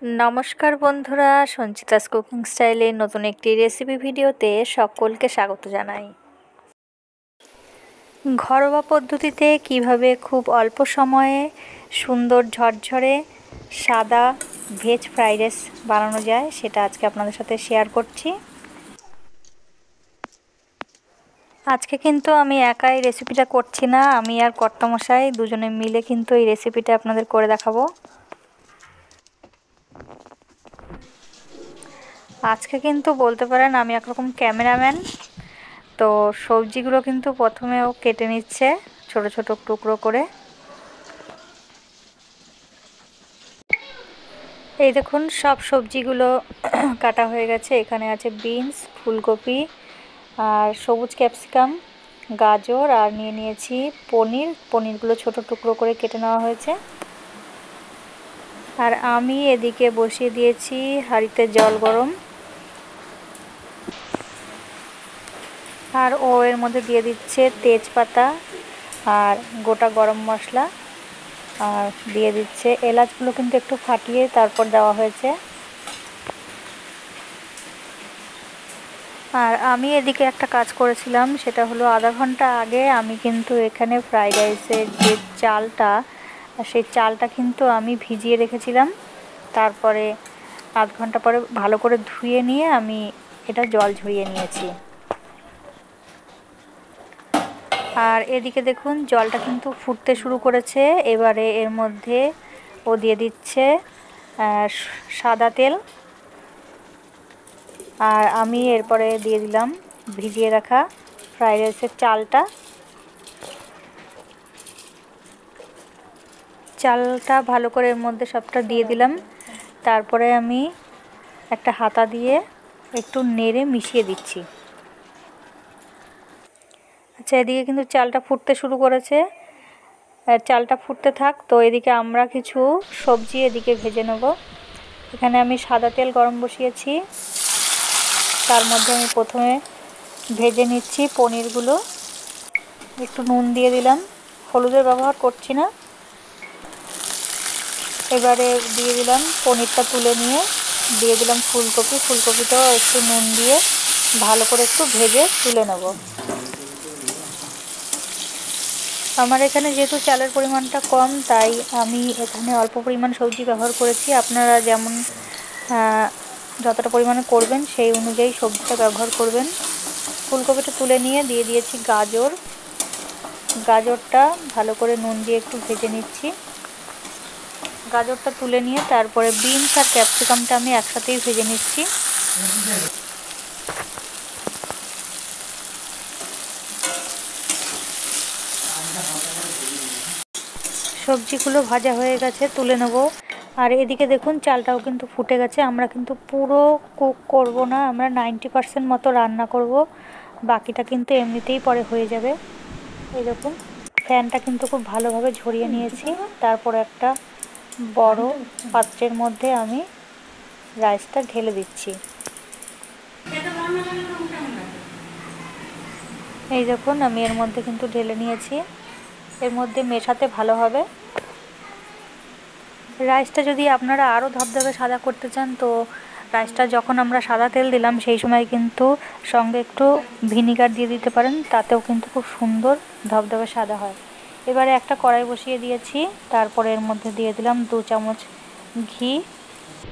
नमस्कार बंधुरा संचितास कुकिंग स्टाइले नतून एक रेसिपि भिडियोते सकलके स्वागत जानाई। घरोया पद्धतिते किभाबे खूब अल्प समये सुंदर झरझरे सादा भेज फ्राइड राइस बानानो जाए सेटा आजके आपनादेर साथे शेयर करछि। आजके किन्तु आमी एकाई रेसिपिटा करछि ना, आमी आर कর্তামশাই दुजोने मिले किन्तु এই रेसिपिटा आपनादेर करे देखाबो। আজকে কিন্তু বলতে পারেন আমি একরকম ক্যামেরাম্যান। তো সবজিগুলো কিন্তু প্রথমে ও কেটে নিচ্ছে ছোট ছোট টুকরো করে। এই দেখুন সব সবজিগুলো কাটা হয়ে গেছে। এখানে আছে বিনস, ফুলকপি আর সবুজ ক্যাপসিকাম, গাজর আর নিয়ে নিয়েছি পনির। পনিরগুলো ছোট টুকরো করে কেটে নেওয়া হয়েছে। আর আমি এদিকে বসিয়ে দিয়েছি হাঁড়িতে জল গরম। আর ও এর মধ্যে দিয়ে দিচ্ছে তেজপাতা আর গোটা গরম মশলা আর দিয়ে দিচ্ছে এলাচগুলো কিন্তু একটু ফাটিয়ে তারপর দেওয়া হয়েছে। আর আমি এদিকে একটা কাজ করেছিলাম, সেটা হলো আধা ঘন্টা আগে আমি কিন্তু এখানে ফ্রাইড রাইসের যে চালটা সেই চালটা কিন্তু আমি ভিজিয়ে রেখেছিলাম। তারপরে আধ ঘন্টা পরে ভালো করে ধুয়ে নিয়ে আমি এটা জল ঝরিয়ে নিয়েছি। আর এদিকে দেখুন জলটা কিন্তু ফুটতে শুরু করেছে। এবারে এর মধ্যে ও দিয়ে দিচ্ছে সাদা তেল আর আমি এরপরে দিয়ে দিলাম ভিজিয়ে রাখা ফ্রাইড রাইসের চালটা ভালো করে এর মধ্যে সবটা দিয়ে দিলাম। তারপরে আমি একটা হাতা দিয়ে একটু নেড়ে মিশিয়ে দিচ্ছি। আচ্ছা, এদিকে কিন্তু চালটা ফুটতে শুরু করেছে। চালটা ফুটতে থাক, তো এদিকে আমরা কিছু সবজি এদিকে ভেজে নেব। এখানে আমি সাদা তেল গরম বসিয়েছি, তার মধ্যে আমি প্রথমে ভেজে নিচ্ছি পনিরগুলো। একটু নুন দিয়ে দিলাম, হলুদের ব্যবহার করছি না। এবারে দিয়ে দিলাম পনিরটা তুলে নিয়ে দিয়ে দিলাম ফুলকপিটাও একটু নুন দিয়ে ভালো করে একটু ভেজে তুলে নেব। আমার এখানে যেহেতু চালের পরিমাণটা কম, তাই আমি এখানে অল্প পরিমাণ সবজি ব্যবহার করেছি। আপনারা যেমন যতটা পরিমাণে করবেন সেই অনুযায়ী সবজিটা ব্যবহার করবেন। ফুলকপিটা তুলে নিয়ে দিয়ে দিয়েছি গাজরটা ভালো করে নুন দিয়ে একটু ভেজে নিচ্ছি। গাজরটা তুলে নিয়ে তারপরে বিনস আর ক্যাপসিকামটা আমি একসাথেই ভেজে নিচ্ছি। সবজিগুলো ভাজা হয়ে গেছে, তুলে নেব। আর এদিকে দেখুন চালটাও কিন্তু ফুটে গেছে। আমরা কিন্তু পুরো কুক করব না, আমরা 90% মতো রান্না করব, বাকিটা কিন্তু এমনিতেই পরে হয়ে যাবে। এই দেখুন ফ্যানটা কিন্তু খুব ভালোভাবে ঝরিয়ে নিয়েছি। তারপর একটা বড় পাত্রের মধ্যে আমি রাইসটা ঢেলে দিচ্ছি। এই দেখুন আমি এর মধ্যে কিন্তু ঢেলে নিয়েছি। এর মধ্যে মেশাতে ভালো হবে। রাইসটা যদি আপনারা আরও ধবধবে সাদা করতে চান, তো রাইসটা যখন আমরা সাদা তেল দিলাম সেই সময় কিন্তু সঙ্গে একটু ভিনিগার দিয়ে দিতে পারেন, তাতেও কিন্তু খুব সুন্দর ধবধবে সাদা হয়। এবারে একটা কড়াই বসিয়ে দিয়েছি, তারপরে এর মধ্যে দিয়ে দিলাম 2 চামচ ঘি।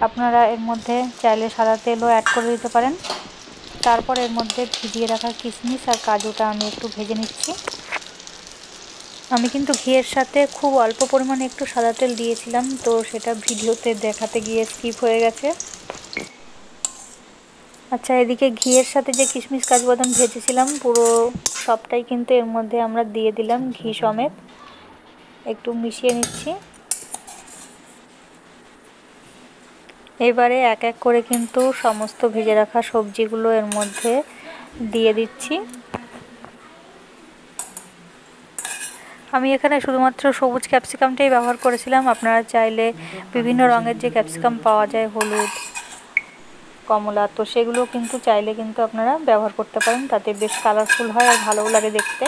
আপনারা এর মধ্যে চাইলে সাদা তেলও অ্যাড করে দিতে পারেন। তারপর এর মধ্যে ভিজিয়ে রাখা কিশমিশ আর কাজুটা আমি একটু ভেজে নিচ্ছি। আমি কিন্তু ঘিয়ের সাথে খুব অল্প পরিমাণে একটু সাদা তেল দিয়েছিলাম, তো সেটা ভিডিওতে দেখাতে গিয়ে স্কিপ হয়ে গেছে। আচ্ছা, এদিকে ঘিয়ের সাথে যে কিশমিশ কাজু বাদাম ভেজেছিলাম পুরো সবটাই কিন্তু এর মধ্যে আমরা দিয়ে দিলাম ঘি সমেত। একটু মিশিয়ে নিচ্ছি। এবারে এক এক করে কিন্তু সমস্ত ভেজে রাখা সবজিগুলো এর মধ্যে দিয়ে দিচ্ছি। আমি এখানে শুধুমাত্র সবুজ ক্যাপসিকামটাই ব্যবহার করেছিলাম। আপনারা চাইলে বিভিন্ন রঙের যে ক্যাপসিকাম পাওয়া যায়, হলুদ, কমলা, তো সেগুলো কিন্তু চাইলে কিন্তু আপনারা ব্যবহার করতে পারেন, তাতে বেশ কালারফুল হয় আর ভালোও লাগে দেখতে।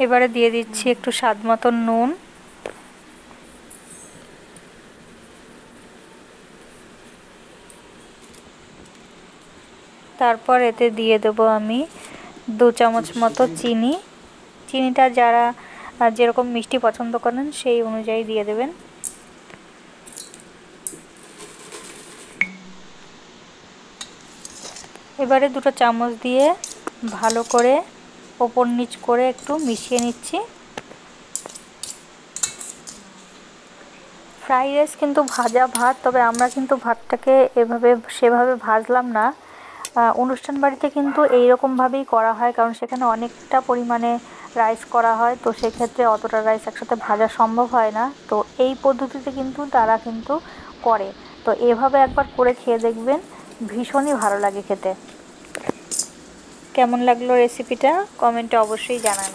এবারে দিয়ে দিচ্ছি একটু স্বাদ মতো নুন। তারপর এতে দিয়ে দেবো আমি 2 চামচ মতো চিনি। চিনিটা যারা যেরকম মিষ্টি পছন্দ করেন সেই অনুযায়ী দিয়ে দেবেন। এবারে 2 চামচ দিয়ে ভালো করে ওপর নিচ করে একটু মিশিয়ে নিচ্ছি। ফ্রাইড রাইস কিন্তু ভাজা ভাত, তবে আমরা কিন্তু ভাতটাকে সেভাবে ভাজলাম না। অনুষ্ঠান বাড়িতে কিন্তু এইরকমভাবেই করা হয়, কারণ সেখানে অনেকটা পরিমাণে রাইস করা হয়, তো সেক্ষেত্রে অতটা রাইস একসাথে ভাজা সম্ভব হয় না। তো এই পদ্ধতিতে কিন্তু তারা কিন্তু করে। তো এভাবে একবার করে খেয়ে দেখবেন, ভীষণই ভালো লাগে খেতে। কেমন লাগলো রেসিপিটা কমেন্টে অবশ্যই জানান।